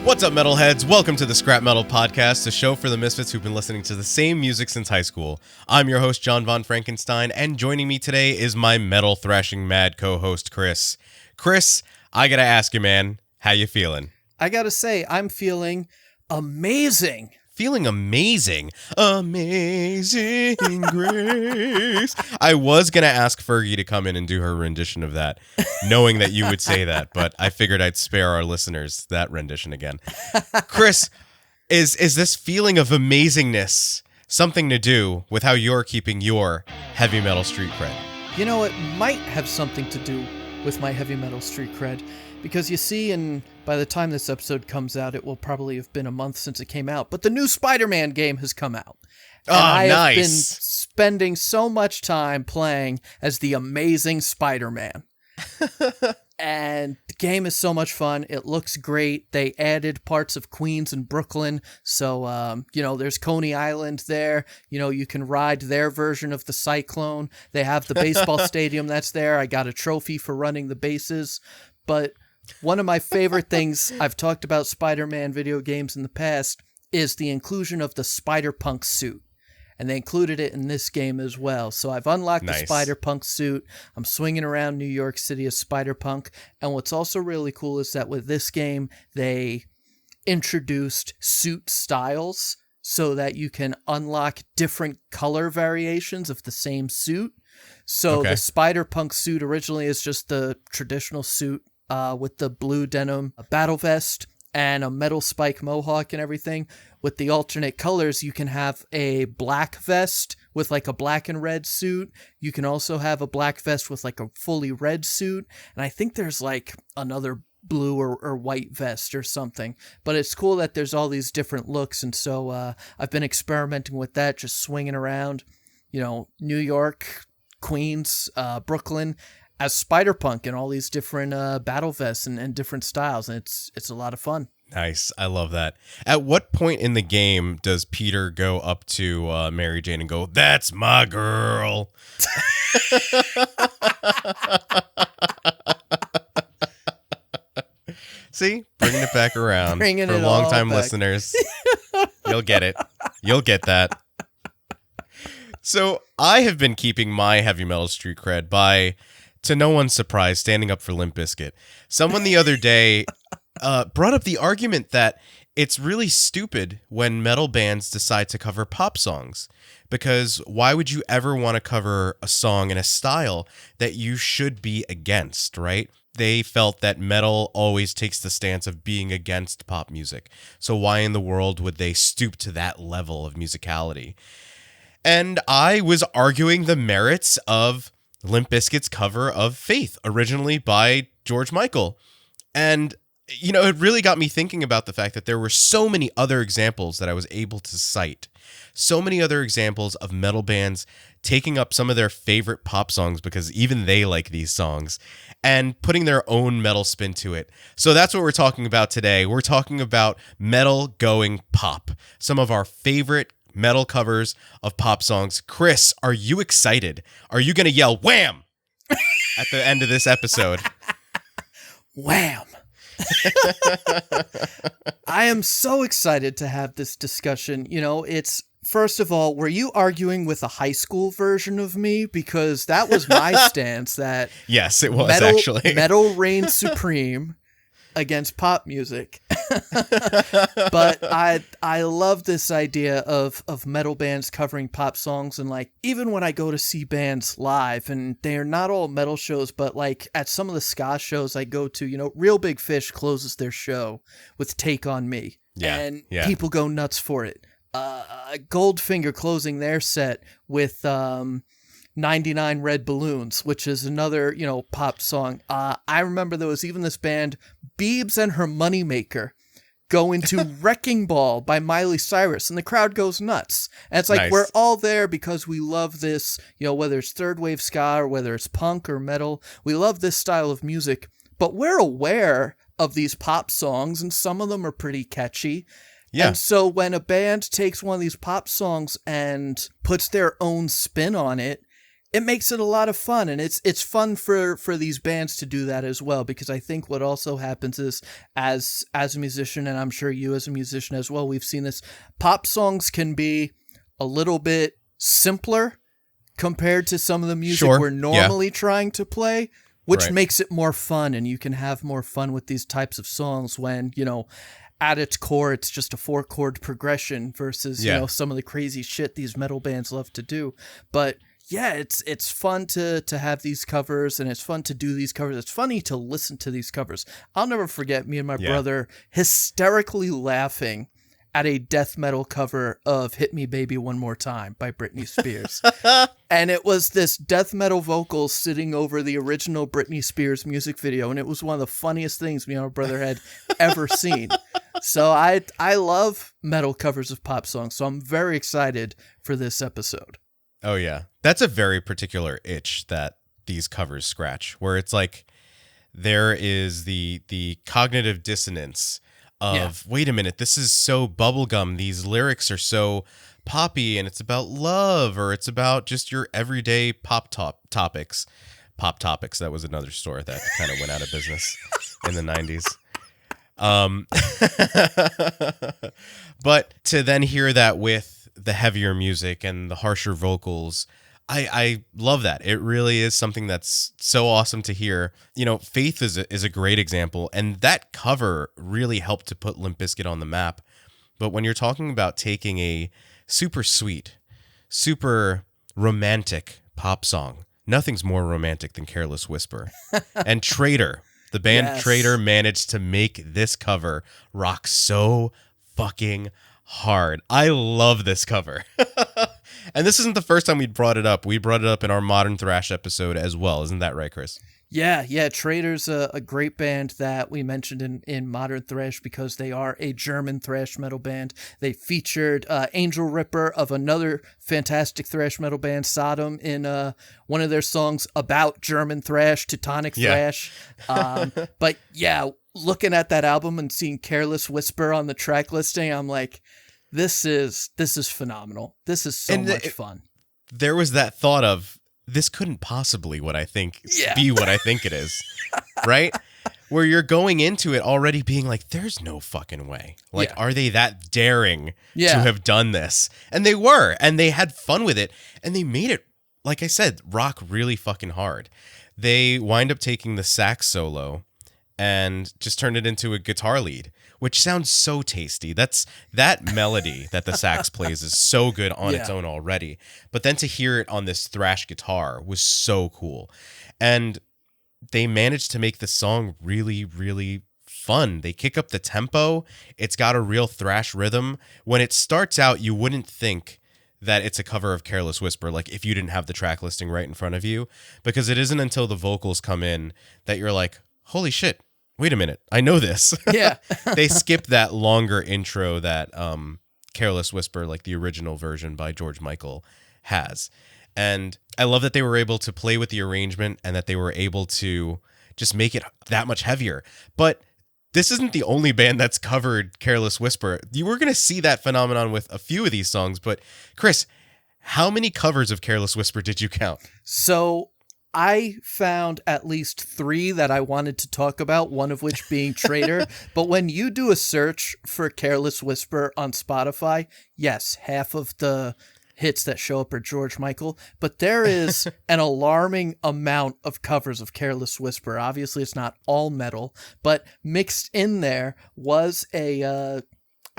What's up, metalheads? Welcome to the Scrap Metal Podcast, a show for the misfits who've been listening to the same music since high school. I'm your host, John von Frankenstein, and joining me today is my metal thrashing mad co-host, Chris. Chris, I gotta ask you, man, how you feeling? I gotta say, I'm feeling amazing. Feeling amazing. Amazing grace. I was going to ask Fergie to come in and do her rendition of that, knowing that you would say that, but I figured I'd spare our listeners that rendition again. Chris, is this feeling of amazingness something to do with how you're keeping your heavy metal street cred? You know, it might have something to do with my heavy metal street cred, because you see, and by the time this episode comes out, it will probably have been a month since it came out, but the new Spider-Man game has come out. And I have been spending so much time playing as the amazing Spider-Man. And the game is so much fun. It looks great. They added parts of Queens and Brooklyn. So, there's Coney Island there. You know, you can ride their version of the Cyclone. They have the baseball stadium that's there. I got a trophy for running the bases. But one of my favorite things, I've talked about Spider-Man video games in the past, is the inclusion of the Spider-Punk suit. And they included it in this game as well. So I've unlocked the Spider-Punk suit. I'm swinging around New York City as Spider-Punk. And what's also really cool is that with this game, they introduced suit styles so that you can unlock different color variations of the same suit. So the Spider-Punk suit originally is just the traditional suit with the blue denim battle vest and a metal spike mohawk and everything. With the alternate colors, you can have a black vest with like a black and red suit. You can also have a black vest with like a fully red suit. And I think there's like another blue or white vest or something. But it's cool that there's all these different looks. And so I've been experimenting with that, just swinging around, New York, Queens, Brooklyn, as Spider-Punk and all these different battle vests and different styles. And it's a lot of fun. Nice. I love that. At what point in the game does Peter go up to Mary Jane and go, "That's my girl"? See? Bringing it back around. For longtime listeners. You'll get it. You'll get that. So I have been keeping my heavy metal street cred by, to no one's surprise, standing up for Limp Bizkit. Someone the other day brought up the argument that it's really stupid when metal bands decide to cover pop songs, because why would you ever want to cover a song in a style that you should be against, right? They felt that metal always takes the stance of being against pop music. So why in the world would they stoop to that level of musicality? And I was arguing the merits of Limp Bizkit's cover of Faith, originally by George Michael. And, it really got me thinking about the fact that there were so many other examples that I was able to cite. So many other examples of metal bands taking up some of their favorite pop songs, because even they like these songs, and putting their own metal spin to it. So that's what we're talking about today. We're talking about metal going pop. Some of our favorite metal covers of pop songs. Chris, are you excited? Are you going to yell wham at the end of this episode? Wham. I am so excited to have this discussion. It's, first of all, were you arguing with a high school version of me? Because that was my stance, that yes, it was actually. Metal reigns supreme against pop music. But I love this idea of metal bands covering pop songs. And like, even when I go to see bands live, and they're not all metal shows, but like at some of the ska shows I go to, Real Big Fish closes their show with Take On Me. And people go nuts for it. Goldfinger closing their set with 99 Red Balloons, which is another, pop song. I remember there was even this band, Biebs and Her Moneymaker, go into Wrecking Ball by Miley Cyrus, and the crowd goes nuts. And it's like, we're all there because we love this, whether it's third wave ska or whether it's punk or metal, we love this style of music, but we're aware of these pop songs, and some of them are pretty catchy. Yeah. And so when a band takes one of these pop songs and puts their own spin on it, it makes it a lot of fun, and it's fun for these bands to do that as well, because I think what also happens is, as a musician, and I'm sure you as a musician as well, we've seen this, pop songs can be a little bit simpler compared to some of the music we're normally trying to play, which makes it more fun, and you can have more fun with these types of songs when, at its core, it's just a 4-chord progression versus, some of the crazy shit these metal bands love to do. But yeah, it's fun to have these covers, and it's fun to do these covers. It's funny to listen to these covers. I'll never forget me and my brother hysterically laughing at a death metal cover of Hit Me Baby One More Time by Britney Spears. And it was this death metal vocal sitting over the original Britney Spears music video, and it was one of the funniest things me and my brother had ever seen. So I love metal covers of pop songs, so I'm very excited for this episode. Oh, yeah. That's a very particular itch that these covers scratch, where it's like there is the cognitive dissonance of, wait a minute, this is so bubblegum. These lyrics are so poppy, and it's about love, or it's about just your everyday topics. Pop Topics, that was another store that kind of went out of business in the 90s. But to then hear that with the heavier music and the harsher vocals, I love that. It really is something that's so awesome to hear. Faith is a great example, and that cover really helped to put Limp Bizkit on the map. But when you're talking about taking a super sweet, super romantic pop song, nothing's more romantic than Careless Whisper. And Traitor, the band Traitor, managed to make this cover rock so fucking hard. I love this cover. And this isn't the first time we brought it up. We brought it up in our Modern Thrash episode as well. Isn't that right, Chris? Yeah. Traitor's a great band that we mentioned in Modern Thrash because they are a German thrash metal band. They featured Angel Ripper of another fantastic thrash metal band, Sodom, in one of their songs about German thrash, Teutonic thrash. But yeah, looking at that album and seeing Careless Whisper on the track listing, I'm like, this is phenomenal. This is so much fun. There was that thought of, this couldn't possibly be what I think it is, right? Where you're going into it already being like, there's no fucking way. Like, are they that daring to have done this? And they were, and they had fun with it, and they made it, like I said, rock really fucking hard. They wind up taking the sax solo and just turned it into a guitar lead, which sounds so tasty. That melody that the sax plays is so good on its own already. But then to hear it on this thrash guitar was so cool. And they managed to make the song really, really fun. They kick up the tempo. It's got a real thrash rhythm. When it starts out, you wouldn't think that it's a cover of Careless Whisper, like if you didn't have the track listing right in front of you, because it isn't until the vocals come in that you're like, holy shit, wait a minute, I know this. Yeah. They skipped that longer intro that Careless Whisper, like the original version by George Michael, has. And I love that they were able to play with the arrangement and that they were able to just make it that much heavier. But this isn't the only band that's covered Careless Whisper. You were going to see that phenomenon with a few of these songs. But Chris, how many covers of Careless Whisper did you count? So I found at least 3 that I wanted to talk about, one of which being Traitor. But when you do a search for Careless Whisper on Spotify, yes, half of the hits that show up are George Michael, but there is an alarming amount of covers of Careless Whisper. Obviously, it's not all metal, but mixed in there was I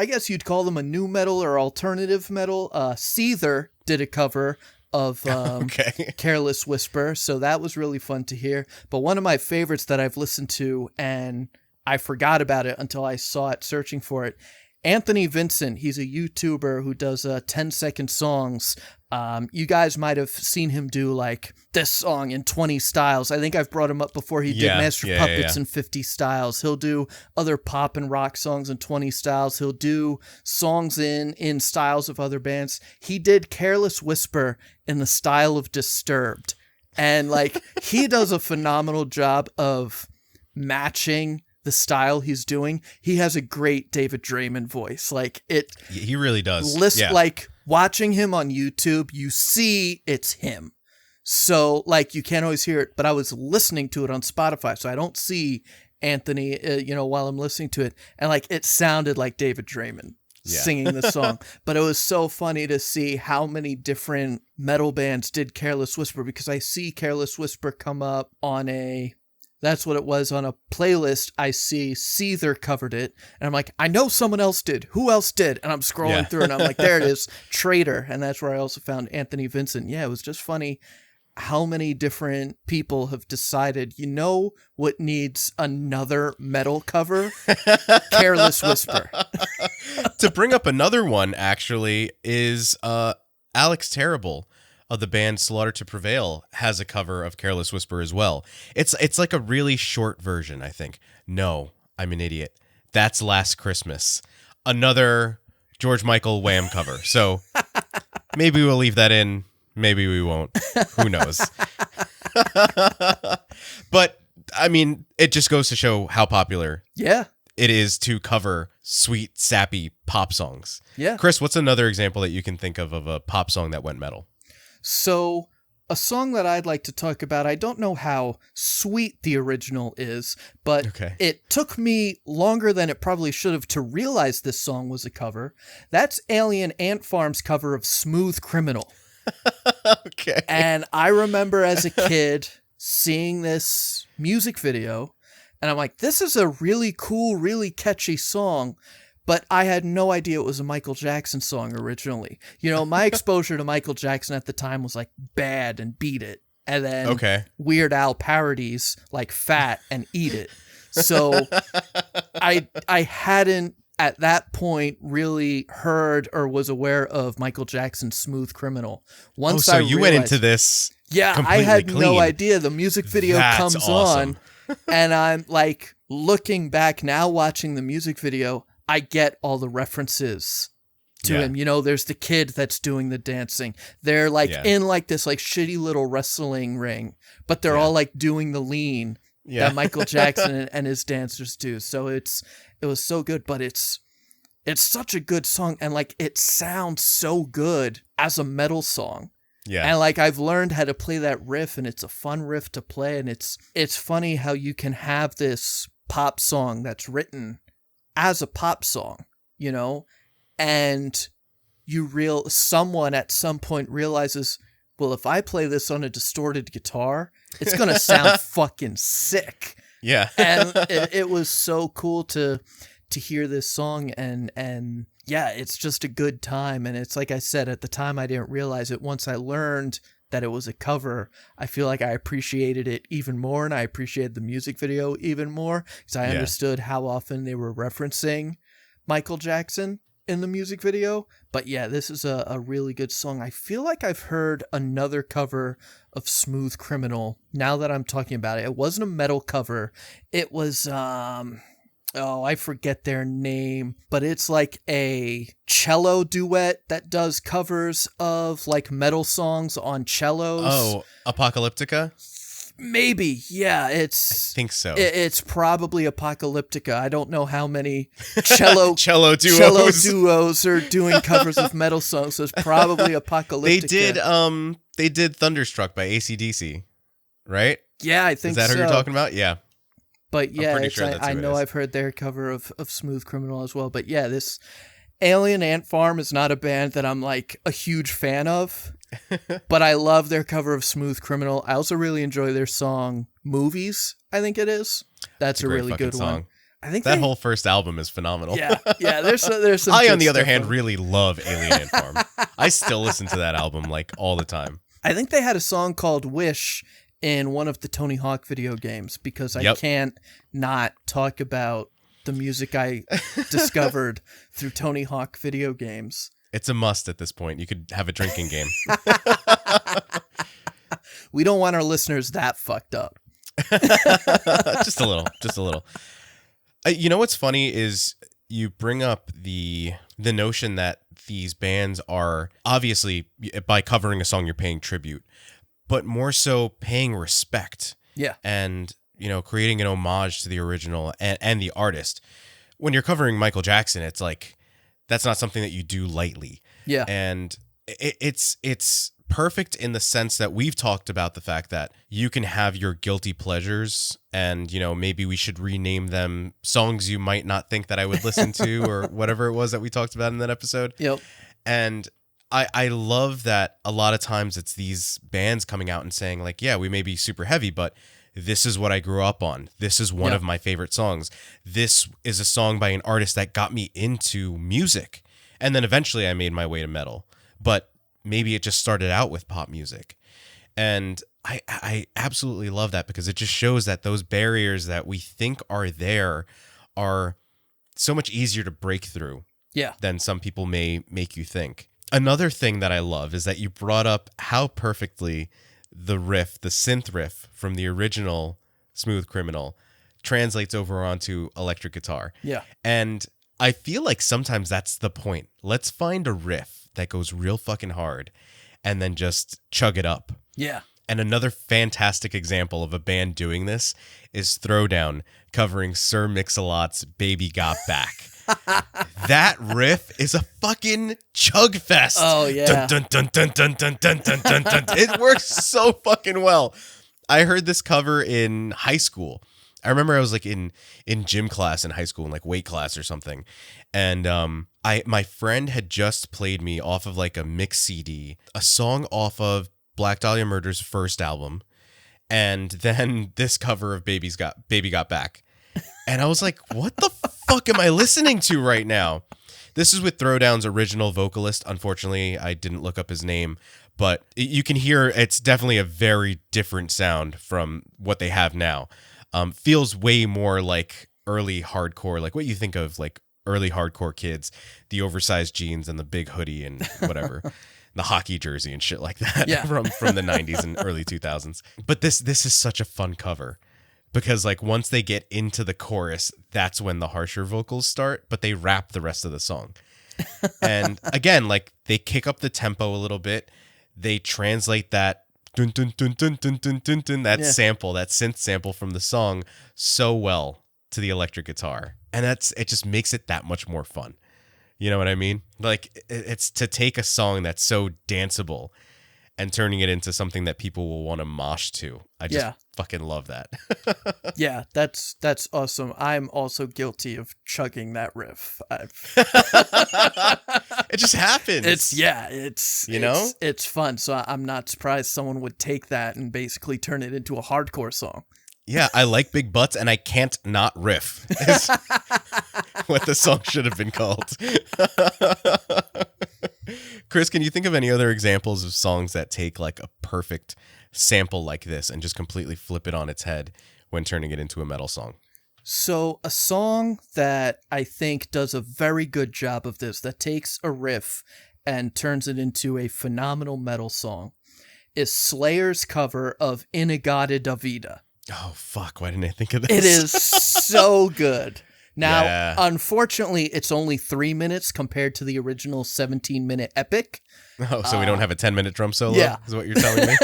guess you'd call them a new metal or alternative metal. Seether did a cover of Careless Whisper, so that was really fun to hear. But one of my favorites that I've listened to, and I forgot about it until I saw it searching for it, Anthony Vincent. He's a YouTuber who does 10-second songs. You guys might have seen him do like this song in 20 styles. I think I've brought him up before. He did Master of Puppets in 50 styles. He'll do other pop and rock songs in 20 styles. He'll do songs in styles of other bands. He did Careless Whisper in the style of Disturbed. And like, he does a phenomenal job of matching the style he's doing. He has a great David Draymond voice. Like, it, he really does. Like watching him on YouTube, you see it's him. So, like, you can't always hear it, but I was listening to it on Spotify, so I don't see Anthony, while I'm listening to it. And, like, it sounded like David Draymond singing the song. But it was so funny to see how many different metal bands did Careless Whisper, because I see Careless Whisper come up on that's what it was, on a playlist. I see Seether covered it, and I'm like, I know someone else did. Who else did? And I'm scrolling through, and I'm like, there it is, Traitor. And that's where I also found Anthony Vincent. Yeah, it was just funny how many different people have decided, what needs another metal cover? Careless Whisper. To bring up another one, actually, is Alex Terrible of the band Slaughter to Prevail has a cover of Careless Whisper as well. It's like a really short version, I think. No, I'm an idiot. That's Last Christmas. Another George Michael Wham cover. So maybe we'll leave that in. Maybe we won't. Who knows? But, I mean, it just goes to show how popular it is to cover sweet, sappy pop songs. Yeah. Chris, what's another example that you can think of a pop song that went metal? So, a song that I'd like to talk about, I don't know how sweet the original is, but it took me longer than it probably should have to realize this song was a cover. That's Alien Ant Farm's cover of Smooth Criminal. Okay. And I remember as a kid seeing this music video, and I'm like, this is a really cool, really catchy song, but I had no idea it was a Michael Jackson song originally. My exposure to Michael Jackson at the time was like Bad and Beat It, and then Weird Al parodies like Fat and Eat It. So I hadn't at that point really heard or was aware of Michael Jackson's Smooth Criminal. So you went into this I had clean. No idea. The music video comes awesome. on, and I'm like, looking back now, watching the music video, I get all the references to him. There's the kid that's doing the dancing. They're like in like this like shitty little wrestling ring, but they're all like doing the lean that Michael Jackson and his dancers do. So it was so good, but it's such a good song, and like it sounds so good as a metal song. Yeah. And like I've learned how to play that riff, and it's a fun riff to play, and it's funny how you can have this pop song that's written as a pop song, and someone at some point realizes, well, if I play this on a distorted guitar, it's going to sound fucking sick. Yeah. And it was so cool to hear this song, and yeah, it's just a good time. And it's like I said, at the time I didn't realize it. Once I learned that it was a cover, I feel like I appreciated it even more, and I appreciated the music video even more, because I understood how often they were referencing Michael Jackson in the music video. But yeah, this is a really good song. I feel like I've heard another cover of Smooth Criminal now that I'm talking about it. It wasn't a metal cover. It was I forget their name, but it's like a cello duet that does covers of like metal songs on cellos. Oh, Apocalyptica? Maybe, yeah. I think so. It's probably Apocalyptica. I don't know how many cello duos are doing covers of metal songs, so it's probably Apocalyptica. They did Thunderstruck by AC/DC, right? Yeah, I think so. Is that who you're talking about? Yeah. But yeah, I know I've heard their cover of Smooth Criminal as well. But yeah, this Alien Ant Farm is not a band that I'm like a huge fan of, but I love their cover of Smooth Criminal. I also really enjoy their song Movies, I think it is. That's a really good song. I think that whole first album is phenomenal. Yeah. There's some I, on the other hand, really love Alien Ant Farm. I still listen to that album like all the time. I think they had a song called Wish in one of the Tony Hawk video games, because I can't not talk about the music I discovered through Tony Hawk video games. It's a must at this point. You could have a drinking game. We don't want our listeners that fucked up. Just a little. You know what's funny is you bring up the notion that these bands are obviously, by covering a song, you're paying tribute, but more so paying respect. Yeah. And, creating an homage to the original and the artist. When you're covering Michael Jackson, it's like, that's not something that you do lightly. Yeah. And it's perfect in the sense that we've talked about the fact that you can have your guilty pleasures and, maybe we should rename them songs you might not think that I would listen to or whatever it was that we talked about in that episode. Yep. And I love that a lot of times it's these bands coming out and saying like, yeah, we may be super heavy, but this is what I grew up on. This is one of my favorite songs. This is a song by an artist that got me into music. And then eventually I made my way to metal. But maybe it just started out with pop music. And I absolutely love that because it just shows that those barriers that we think are there are so much easier to break through than some people may make you think. Another thing that I love is that you brought up how perfectly the synth riff from the original Smooth Criminal translates over onto electric guitar. Yeah. And I feel like sometimes that's the point. Let's find a riff that goes real fucking hard and then just chug it up. Yeah. And another fantastic example of a band doing this is Throwdown covering Sir Mix-a-Lot's Baby Got Back. That riff is a fucking chug fest. Oh, yeah. Dun, dun, dun, dun, dun, dun, dun, dun, dun. It works so fucking well. I heard this cover in high school. I remember I was like in gym class in high school, in like weight class or something. And my friend had just played me off of like a mix CD, a song off of Black Dahlia Murder's first album, and then this cover of Baby Got Back. And I was like, what the fuck am I listening to right now? This is with Throwdown's original vocalist. Unfortunately, I didn't look up his name, but you can hear it's definitely a very different sound from what they have now. Feels way more like early hardcore, like what you think of like early hardcore kids, the oversized jeans and the big hoodie and whatever, the hockey jersey and shit like that from the 90s and early 2000s. But this is such a fun cover because like once they get into the chorus, that's when the harsher vocals start, but they rap the rest of the song. And again, like they kick up the tempo a little bit. They translate that dun, dun, dun, dun, dun, dun, dun, dun, that sample, that synth sample from the song so well to the electric guitar. And it just makes it that much more fun. You know what I mean? Like it's to take a song that's so danceable and turning it into something that people will want to mosh to. I just fucking love that. Yeah, that's awesome. I'm also guilty of chugging that riff. It just happens. It's fun. So I'm not surprised someone would take that and basically turn it into a hardcore song. Yeah, I like big butts and I can't not riff. Is what the song should have been called. Chris, can you think of any other examples of songs that take like a perfect sample like this and just completely flip it on its head when turning it into a metal song? So a song that I think does a very good job of this, that takes a riff and turns it into a phenomenal metal song, is Slayer's cover of Inagata da Vida. Oh, fuck. Why didn't I think of this? It is so good. Now, unfortunately, it's only 3 minutes compared to the original 17-minute epic. Oh, so we don't have a 10-minute drum solo? Yeah. Is what you're telling me?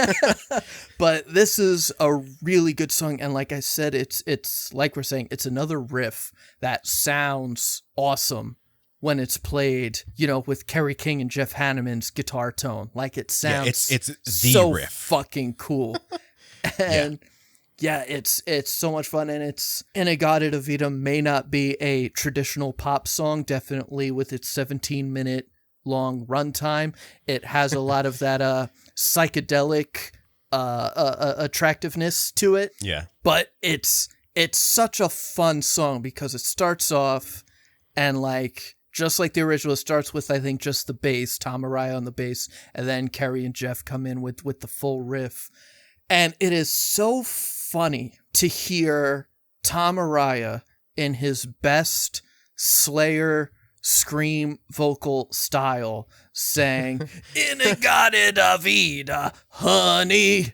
But this is a really good song. And like I said, it's like we're saying, it's another riff that sounds awesome when it's played, with Kerry King and Jeff Hanneman's guitar tone. Like it sounds it's the so riff. Fucking cool. And yeah, it's so much fun, and it's Inagata da Vida may not be a traditional pop song, definitely with its 17-minute long runtime. It has a lot of that psychedelic attractiveness to it. Yeah. But it's such a fun song because it starts off and like just like the original, it starts with I think just the bass, Tom Araya on the bass, and then Kerry and Jeff come in with the full riff. And it is so funny to hear Tom Araya in his best Slayer scream vocal style saying, Inagata da Vida, honey.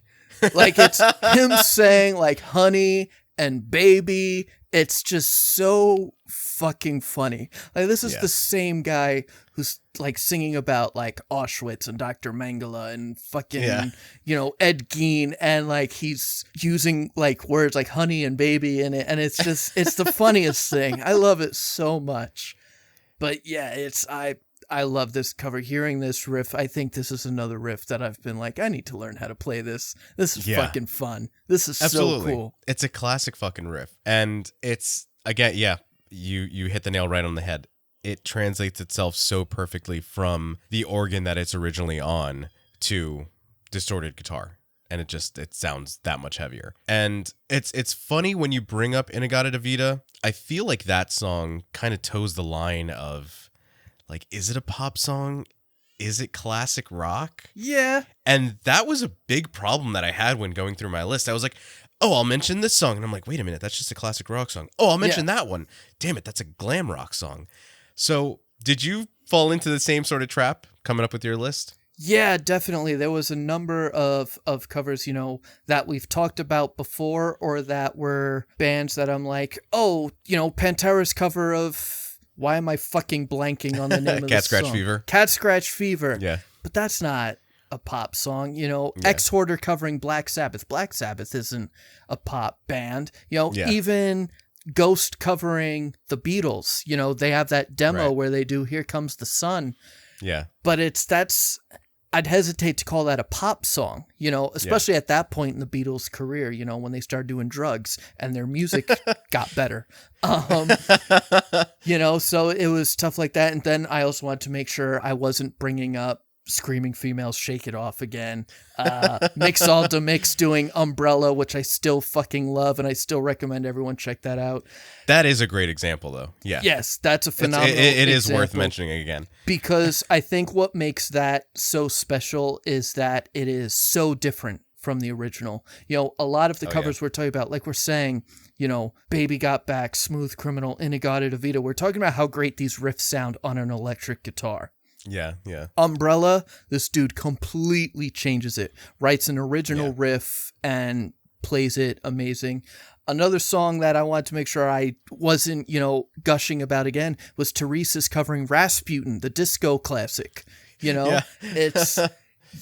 Like it's him saying like honey and baby. It's just so fucking funny. Like this is the same guy who's like singing about like Auschwitz and Dr. Mengele and fucking, Ed Gein, and like he's using like words like honey and baby in it. And it's just, it's the funniest thing. I love it so much. But yeah, I I love this cover. Hearing this riff, I think this is another riff that I've been like, I need to learn how to play this. This is fucking fun. This is so cool. It's a classic fucking riff. And it's, again, you hit the nail right on the head. It translates itself so perfectly from the organ that it's originally on to distorted guitar. And it sounds that much heavier. And it's funny when you bring up In-A-Gadda-Da-Vida. I feel like that song kind of toes the line of, like, is it a pop song? Is it classic rock? Yeah. And that was a big problem that I had when going through my list. I was like, oh, I'll mention this song. And I'm like, wait a minute, that's just a classic rock song. Oh, I'll mention that one. Damn it, that's a glam rock song. So did you fall into the same sort of trap coming up with your list? Yeah, definitely. There was a number of covers, that we've talked about before, or that were bands that I'm like, oh, Pantera's cover of, why am I fucking blanking on the name of the song? Cat Scratch Fever. Cat Scratch Fever. Yeah. But that's not a pop song. Ex-Hoarder covering Black Sabbath. Black Sabbath isn't a pop band. Even Ghost covering the Beatles. They have that demo where they do Here Comes the Sun. Yeah. But I'd hesitate to call that a pop song, especially at that point in the Beatles' career, when they started doing drugs and their music got better. So it was stuff like that. And then I also wanted to make sure I wasn't bringing up Screaming Females, Shake It Off again. Mixalda Mix doing Umbrella, which I still fucking love, and I still recommend everyone check that out. That is a great example, though. Yeah. Yes, that's a phenomenal It is worth mentioning again. Because I think what makes that so special is that it is so different from the original. A lot of the covers we're talking about, like we're saying, Baby Got Back, Smooth Criminal, In-A-Gadda-Da-Vida, we're talking about how great these riffs sound on an electric guitar. Yeah. Umbrella, this dude completely changes it, writes an original riff and plays it amazing. Another song that I wanted to make sure I wasn't, gushing about again was Teresa's covering Rasputin, the disco classic. It's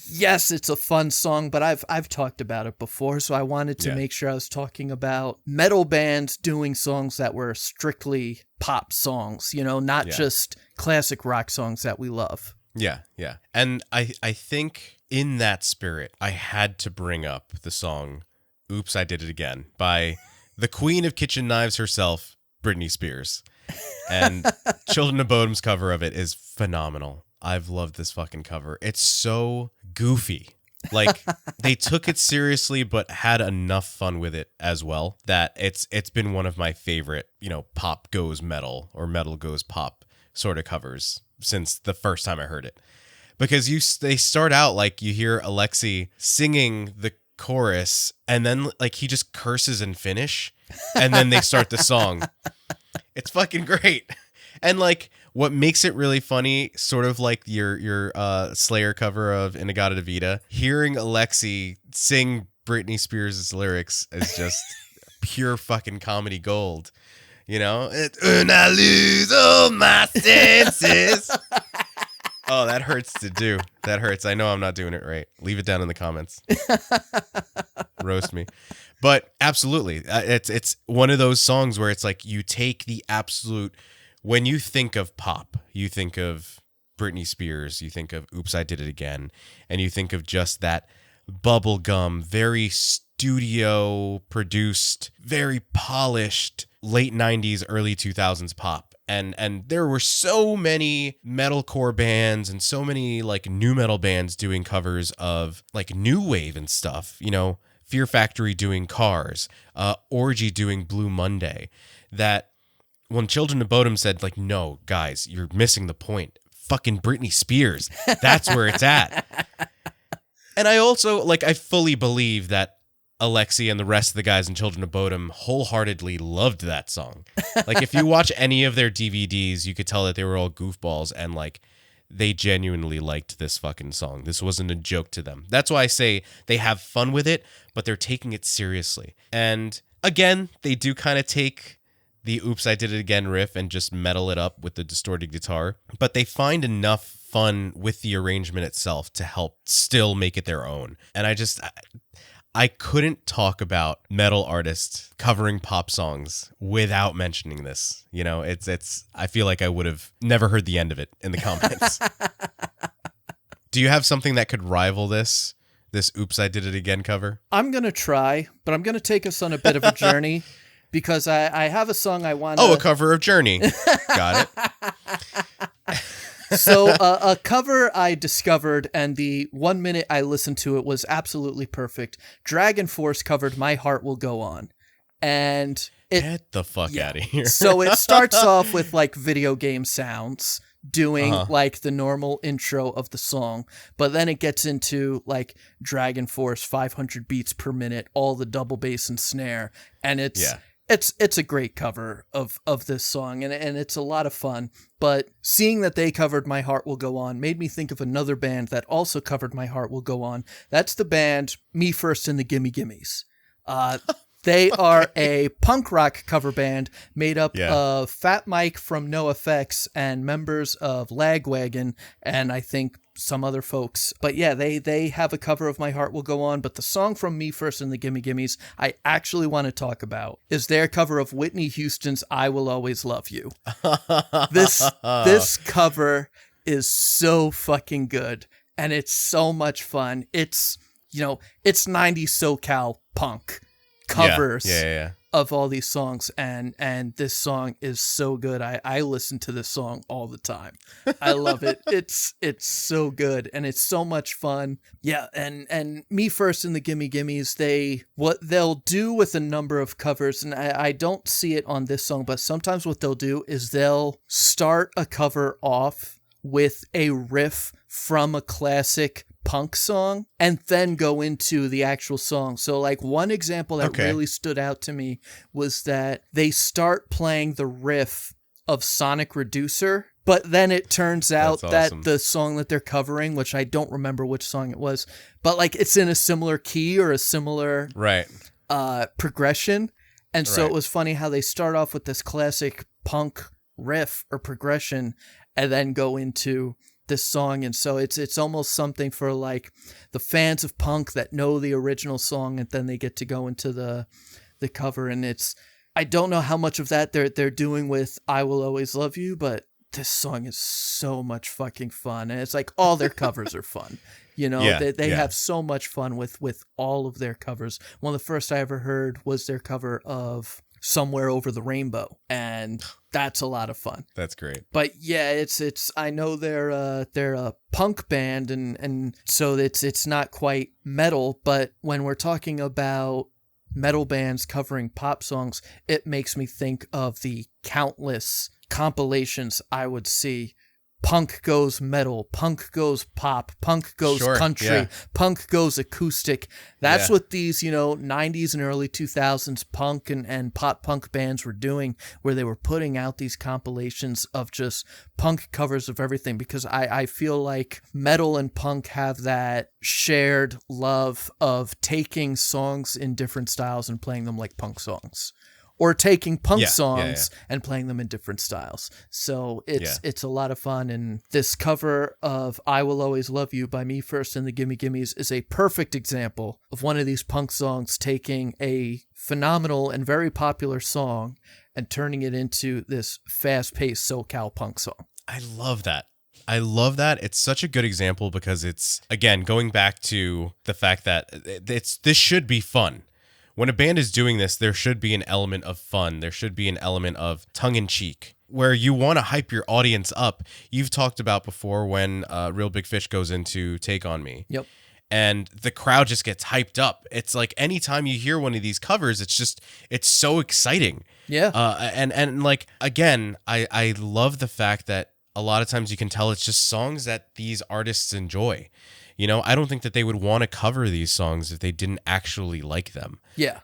it's a fun song, but I've talked about it before, so I wanted to make sure I was talking about metal bands doing songs that were strictly pop songs, not just classic rock songs that we love. Yeah. And I think in that spirit, I had to bring up the song Oops, I Did It Again by the Queen of Kitchen Knives herself, Britney Spears. And Children of Bodom's cover of it is phenomenal. I've loved this fucking cover. It's so goofy. Like, they took it seriously, but had enough fun with it as well that it's been one of my favorite, pop goes metal or metal goes pop sort of covers since the first time I heard it. Because they start out like you hear Alexei singing the chorus and then like he just curses and finish and then they start the song. It's fucking great. And like what makes it really funny, sort of like your Slayer cover of In-A-Gadda-Da-Vida, hearing Alexei sing Britney Spears' lyrics is just pure fucking comedy gold. When I lose all my senses. Oh, that hurts to do. That hurts. I know I'm not doing it right. Leave it down in the comments. Roast me. But absolutely, it's one of those songs where it's like you take the absolute. When you think of pop, you think of Britney Spears, you think of Oops, I Did It Again, and you think of just that bubblegum, very studio produced, very polished late 90s, early 2000s pop. And there were so many metalcore bands and so many like new metal bands doing covers of like new wave and stuff, Fear Factory doing Cars, Orgy doing Blue Monday, that when Children of Bodom said, like, no, guys, you're missing the point. Fucking Britney Spears. That's where it's at. And I also, I fully believe that Alexei and the rest of the guys in Children of Bodom wholeheartedly loved that song. Like, if you watch any of their DVDs, you could tell that they were all goofballs and, they genuinely liked this fucking song. This wasn't a joke to them. That's why I say they have fun with it, but they're taking it seriously. And, again, they do kind of take the Oops, I Did It Again riff and just metal it up with the distorted guitar. But they find enough fun with the arrangement itself to help still make it their own. And I couldn't talk about metal artists covering pop songs without mentioning this. You know, it's I feel like I would have never heard the end of it in the comments. Do you have something that could rival this Oops, I Did It Again cover? I'm going to try, but I'm going to take us on a bit of a journey because I have a song I want to... Oh, a cover of Journey. Got it. So a cover I discovered, and the 1 minute I listened to it was absolutely perfect. Dragon Force covered My Heart Will Go On. And get the fuck out of here. So it starts off with like video game sounds doing like the normal intro of the song, but then it gets into like Dragon Force 500 beats per minute, all the double bass and snare, and it's a great cover of this song, and it's a lot of fun. But seeing that they covered My Heart Will Go On made me think of another band that also covered My Heart Will Go On. That's the band Me First and the Gimme Gimmes. They are a punk rock cover band made up of Fat Mike from NoFX and members of Lagwagon and I think some other folks. But yeah, they have a cover of My Heart Will Go On, but the song from Me First and the Gimme Gimmes I actually want to talk about is their cover of Whitney Houston's I Will Always Love You. This cover is so fucking good, and it's so much fun. It's, you know, it's 90s SoCal punk covers of all these songs, and this song is so good. I listen to this song all the time. I love it. It's so good, and it's so much fun. Yeah, and Me First and the Gimme Gimmes, what they'll do with a number of covers, and I don't see it on this song, but sometimes what they'll do is they'll start a cover off with a riff from a classic punk song and then go into the actual song. So like one example that really stood out to me was that they start playing the riff of Sonic Reducer, but then it turns out that the song that they're covering, which I don't remember which song it was, but like it's in a similar key or a similar progression. And so it was funny how they start off with this classic punk riff or progression and then go into this song. And so it's almost something for like the fans of punk that know the original song, and then they get to go into the cover. And I don't know how much of that they're doing with I Will Always Love You, but this song is so much fucking fun. And it's like all their covers are fun. You know, they have so much fun with all of their covers. One of the first I ever heard was their cover of Somewhere Over the Rainbow, and that's a lot of fun. That's great. But yeah, it's I know they're a punk band, and so it's not quite metal, but when we're talking about metal bands covering pop songs, it makes me think of the countless compilations I would see. Punk goes metal, punk goes pop, punk goes country, punk goes acoustic. That's what these, 90s and early 2000s punk and pop punk bands were doing, where they were putting out these compilations of just punk covers of everything, because I feel like metal and punk have that shared love of taking songs in different styles and playing them like punk songs. Or taking punk songs and playing them in different styles. So it's a lot of fun. And this cover of I Will Always Love You by Me First and the Gimme Gimmes is a perfect example of one of these punk songs taking a phenomenal and very popular song and turning it into this fast-paced SoCal punk song. I love that. It's such a good example because it's, again, going back to the fact that this should be fun. When a band is doing this, there should be an element of fun. There should be an element of tongue-in-cheek, where you want to hype your audience up. You've talked about before when Real Big Fish goes into Take On Me. Yep. And the crowd just gets hyped up. It's like anytime you hear one of these covers, it's so exciting. Yeah. And like, again, I love the fact that a lot of times you can tell it's just songs that these artists enjoy. I don't think that they would want to cover these songs if they didn't actually like them. Yeah.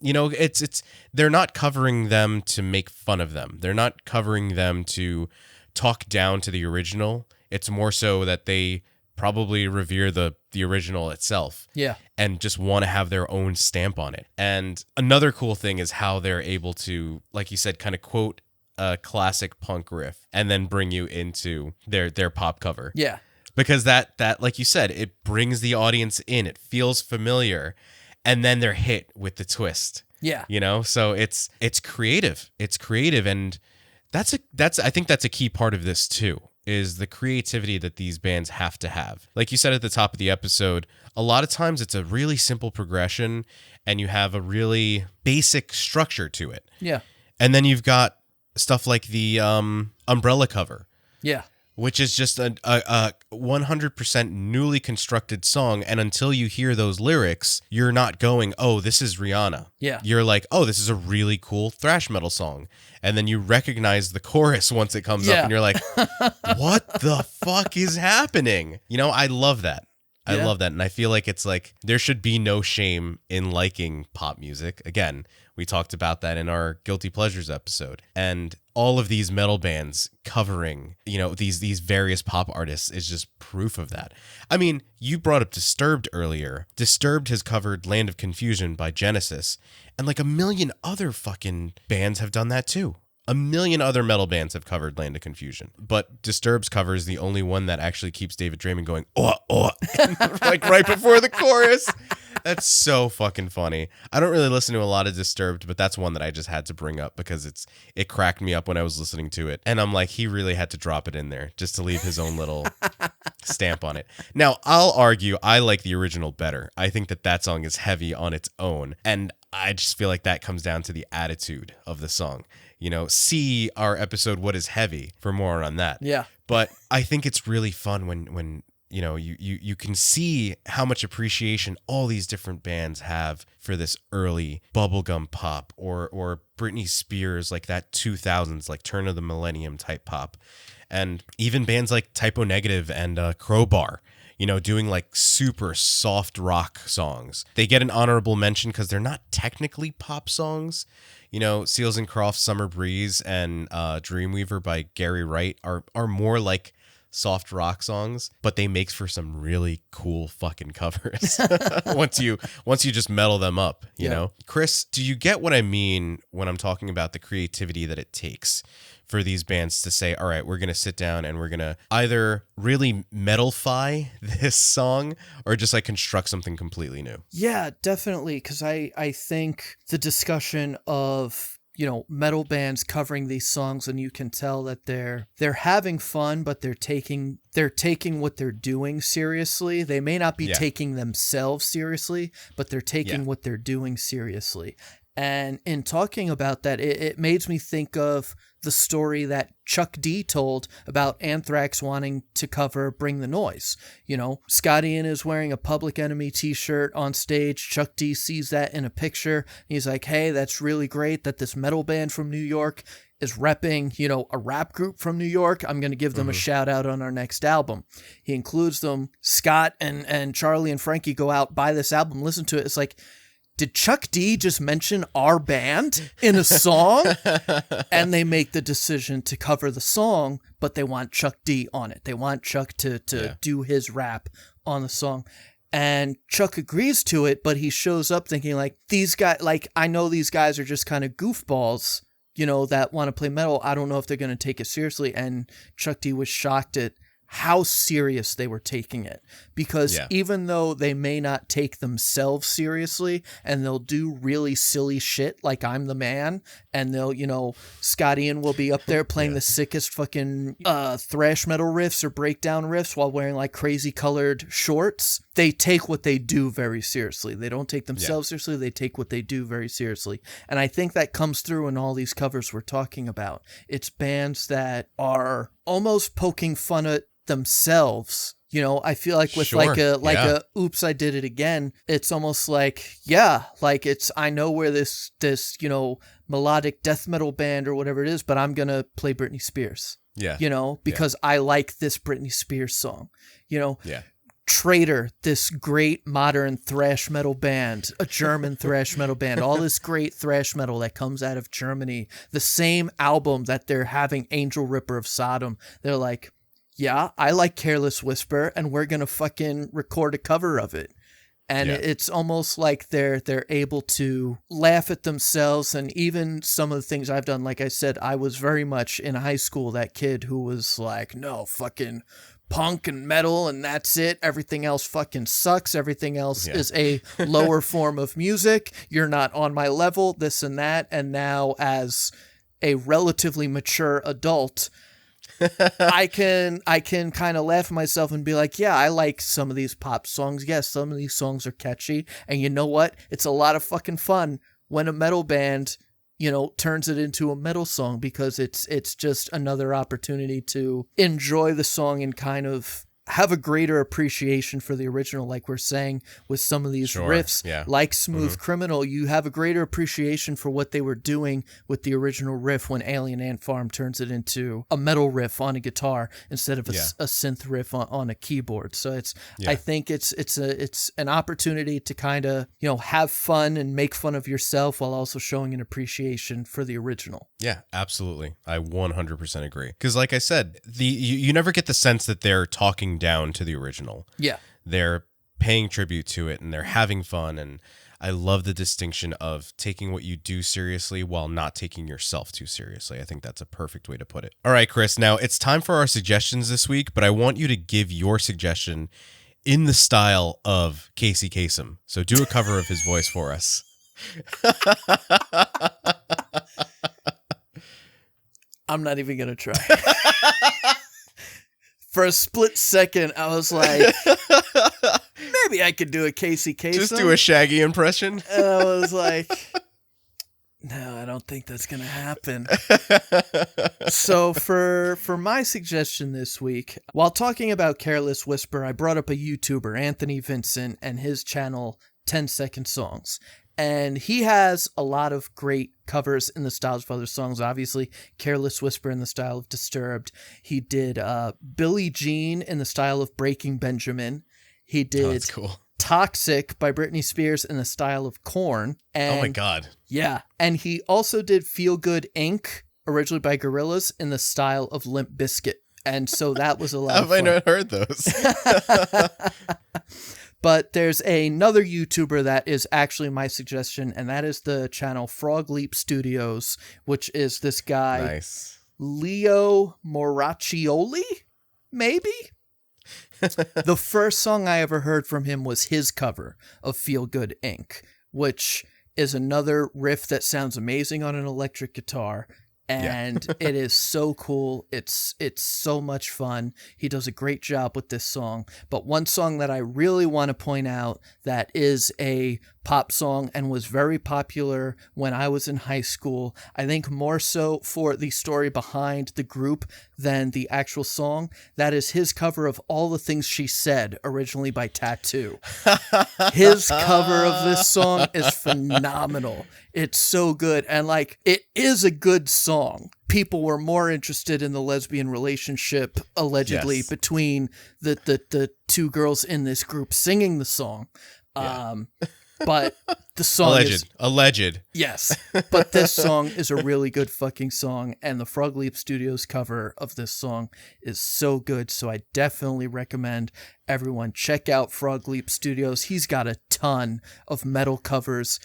It's they're not covering them to make fun of them. They're not covering them to talk down to the original. It's more so that they probably revere the original itself. Yeah. And just want to have their own stamp on it. And another cool thing is how they're able to, like you said, kind of quote a classic punk riff and then bring you into their pop cover. Yeah. Because that, like you said, it brings the audience in. It feels familiar. and then they're hit with the twist. Yeah. You know, so it's creative. It's creative, and I think that's a key part of this too, is the creativity that these bands have to have. Like you said at the top of the episode, a lot of times it's a really simple progression and you have a really basic structure to it. Yeah. And then you've got stuff like the Umbrella cover. Yeah. Which is just a 100% newly constructed song. And until you hear those lyrics, you're not going, oh, this is Rihanna. Yeah. You're like, oh, this is a really cool thrash metal song. And then you recognize the chorus once it comes up and you're like, what the fuck is happening? You know, I love that. I love that. And I feel like it's like there should be no shame in liking pop music. Again, we talked about that in our Guilty Pleasures episode. And all of these metal bands covering, you know, these various pop artists is just proof of that. I mean, you brought up Disturbed earlier. Disturbed has covered Land of Confusion by Genesis. And like a million other fucking bands have done that too. A million other metal bands have covered Land of Confusion, but Disturbed's cover is the only one that actually keeps David Draymond going, like right before the chorus. That's so fucking funny. I don't really listen to a lot of Disturbed, but that's one that I just had to bring up because it cracked me up when I was listening to it. And I'm like, he really had to drop it in there just to leave his own little stamp on it. Now, I'll argue I like the original better. I think that song is heavy on its own. And I just feel like that comes down to the attitude of the song. You know, see our episode, What is Heavy, for more on that. Yeah. But I think it's really fun when you know, you can see how much appreciation all these different bands have for this early bubblegum pop or Britney Spears, like that 2000s, like turn of the millennium type pop. And even bands like Typo Negative and Crowbar, you know, doing like super soft rock songs. They get an honorable mention because they're not technically pop songs. You know, Seals and Crofts' Summer Breeze and Dreamweaver by Gary Wright are more like soft rock songs, but they make for some really cool fucking covers once you just metal them up, you know? Chris, do you get what I mean when I'm talking about the creativity that it takes for these bands to say, all right, we're going to sit down and we're going to either really metalify this song or just like construct something completely new? Yeah, definitely. Because I think the discussion of, you know, metal bands covering these songs, and you can tell that they're having fun, but they're taking what they're doing seriously. They may not be taking themselves seriously, but they're taking what they're doing seriously. And in talking about that, it made me think of the story that Chuck D told about Anthrax wanting to cover Bring the Noise. You know, Scott Ian is wearing a Public Enemy t-shirt on stage. Chuck D sees that in a picture. He's like, hey, that's really great that this metal band from New York is repping, you know, a rap group from New York. I'm going to give them a shout out on our next album. He includes them. Scott and Charlie and Frankie go out, buy this album, listen to it. It's like, did Chuck D just mention our band in a song? And they make the decision to cover the song, but they want Chuck D on it. They want Chuck to do his rap on the song. And Chuck agrees to it, but he shows up thinking like, these guys, like, I know these guys are just kind of goofballs, you know, that want to play metal. I don't know if they're going to take it seriously. And Chuck D was shocked at how serious they were taking it, because even though they may not take themselves seriously and they'll do really silly shit like I'm the Man, and they'll, you know, Scott Ian will be up there playing the sickest fucking thrash metal riffs or breakdown riffs while wearing like crazy colored shorts. They take what they do very seriously. They don't take themselves seriously. They take what they do very seriously. And I think that comes through in all these covers we're talking about. It's bands that are almost poking fun at themselves. You know, I feel like with a oops, I did it again. It's almost like, like it's, I know where this, you know, melodic death metal band or whatever it is, but I'm going to play Britney Spears. Yeah. You know, because I like this Britney Spears song, you know. Yeah. Traitor, this great modern thrash metal band, a German thrash metal band, all this great thrash metal that comes out of Germany, the same album that they're having Angel Ripper of Sodom. They're like, yeah, I like Careless Whisper, and we're going to fucking record a cover of it. And it's almost like they're able to laugh at themselves. And even some of the things I've done, like I said, I was very much in high school that kid who was like, no, fucking punk and metal and that's it. Everything else fucking sucks. Everything else is a lower form of music. You're not on my level, this and that. And now as a relatively mature adult, I can kind of laugh at myself and be like, yeah, I like some of these pop songs. Yes, some of these songs are catchy. And you know what? It's a lot of fucking fun when a metal band, turns it into a metal song, because it's just another opportunity to enjoy the song and kind of have a greater appreciation for the original. Like we're saying with some of these riffs, like Smooth Criminal, you have a greater appreciation for what they were doing with the original riff when Alien Ant Farm turns it into a metal riff on a guitar instead of a synth riff on a keyboard. So I think it's an opportunity to kind of, have fun and make fun of yourself while also showing an appreciation for the original. Yeah, absolutely. I 100% agree. Because like I said, you never get the sense that they're talking down to the original. Yeah. They're paying tribute to it and they're having fun. And I love the distinction of taking what you do seriously while not taking yourself too seriously. I think that's a perfect way to put it. All right, Chris, now it's time for our suggestions this week, but I want you to give your suggestion in the style of Casey Kasem. So do a cover of his voice for us. I'm not even going to try. For a split second, I was like, maybe I could do a Casey Kasem. Just do a Shaggy impression. And I was like, no, I don't think that's going to happen. So for my suggestion this week, while talking about Careless Whisper, I brought up a YouTuber, Anthony Vincent, and his channel, 10-Second Songs. And he has a lot of great covers in the styles of other songs. Obviously, Careless Whisper in the style of Disturbed. He did Billie Jean in the style of Breaking Benjamin. He did that's cool. Toxic by Britney Spears in the style of Korn. And, oh my God. Yeah. And he also did Feel Good Inc., originally by Gorillaz, in the style of Limp Bizkit. And so that was a lot of fun. Have I not heard those? But there's another YouTuber that is actually my suggestion, and that is the channel Frog Leap Studios, which is this guy, Leo Moraccioli, maybe? The first song I ever heard from him was his cover of Feel Good Inc., which is another riff that sounds amazing on an electric guitar. And it is so cool. It's so much fun. He does a great job with this song. But one song that I really want to point out that is a pop song and was very popular when I was in high school, I think more so for the story behind the group than the actual song, that is his cover of All the Things She Said, originally by Tattoo. His cover of this song is phenomenal. It's so good. And it is a good song. People were more interested in the lesbian relationship, allegedly, between the two girls in this group singing the song. But the song Alleged. Yes. But this song is a really good fucking song. And the Frog Leap Studios cover of this song is so good. So I definitely recommend everyone check out Frog Leap Studios. He's got a ton of metal covers.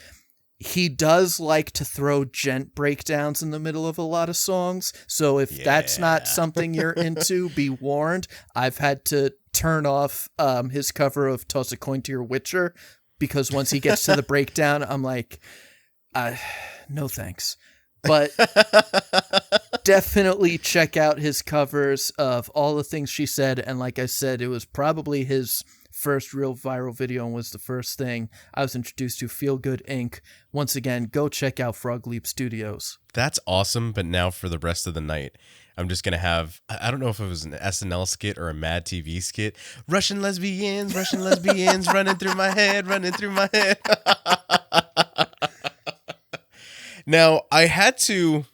He does like to throw gent breakdowns in the middle of a lot of songs. So if that's not something you're into, be warned. I've had to turn off his cover of Toss a Coin to Your Witcher, because once he gets to the breakdown, I'm like, no thanks. But definitely check out his covers of All the Things She Said. And like I said, it was probably his first real viral video and was the first thing I was introduced to. Feel Good Inc. Once again, go check out Frog Leap Studios. That's awesome. But now for the rest of the night, I'm just going to have, I don't know if it was an SNL skit or a Mad TV skit. Russian lesbians running through my head. Now, I had to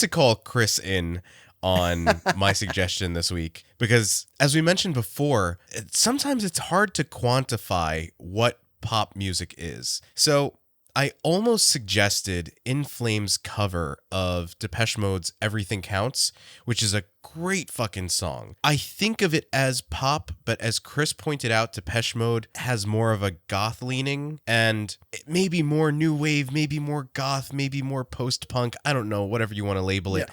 call Chris in on my suggestion this week because, as we mentioned before, sometimes it's hard to quantify what pop music is. So I almost suggested In Flames' cover of Depeche Mode's Everything Counts, which is a great fucking song. I think of it as pop, but as Chris pointed out, Depeche Mode has more of a goth leaning, and maybe more new wave, maybe more goth, maybe more post-punk. I don't know, whatever you want to label it.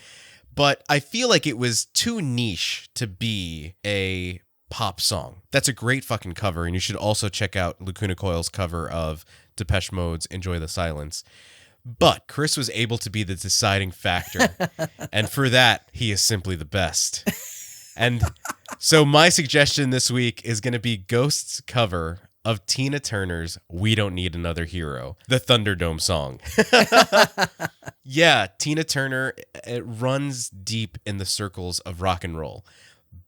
But I feel like it was too niche to be a pop song. That's a great fucking cover, and you should also check out Lacuna Coil's cover of Depeche Mode's Enjoy the Silence. But Chris was able to be the deciding factor, and for that, he is simply the best. And so my suggestion this week is going to be Ghost's cover of Tina Turner's We Don't Need Another Hero, the Thunderdome song. Yeah, Tina Turner, it runs deep in the circles of rock and roll,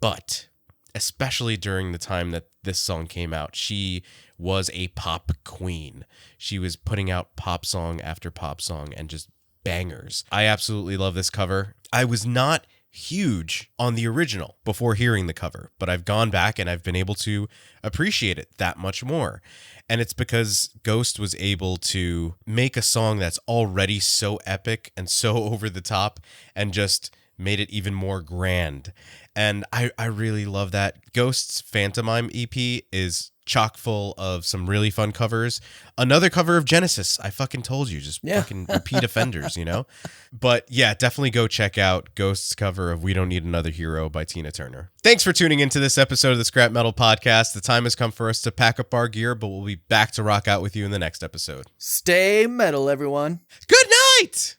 but especially during the time that this song came out, she was a pop queen. She was putting out pop song after pop song and just bangers. I absolutely love this cover. I was not huge on the original before hearing the cover, but I've gone back and I've been able to appreciate it that much more. And it's because Ghost was able to make a song that's already so epic and so over the top and just made it even more grand. And I really love that. Ghost's Phantomime EP is chock full of some really fun covers. Another cover of Genesis. I fucking told you, just fucking repeat offenders, you know? But yeah, definitely go check out Ghost's cover of We Don't Need Another Hero by Tina Turner. Thanks for tuning into this episode of the Scrap Metal Podcast. The time has come for us to pack up our gear, but we'll be back to rock out with you in the next episode. Stay metal, everyone. Good night!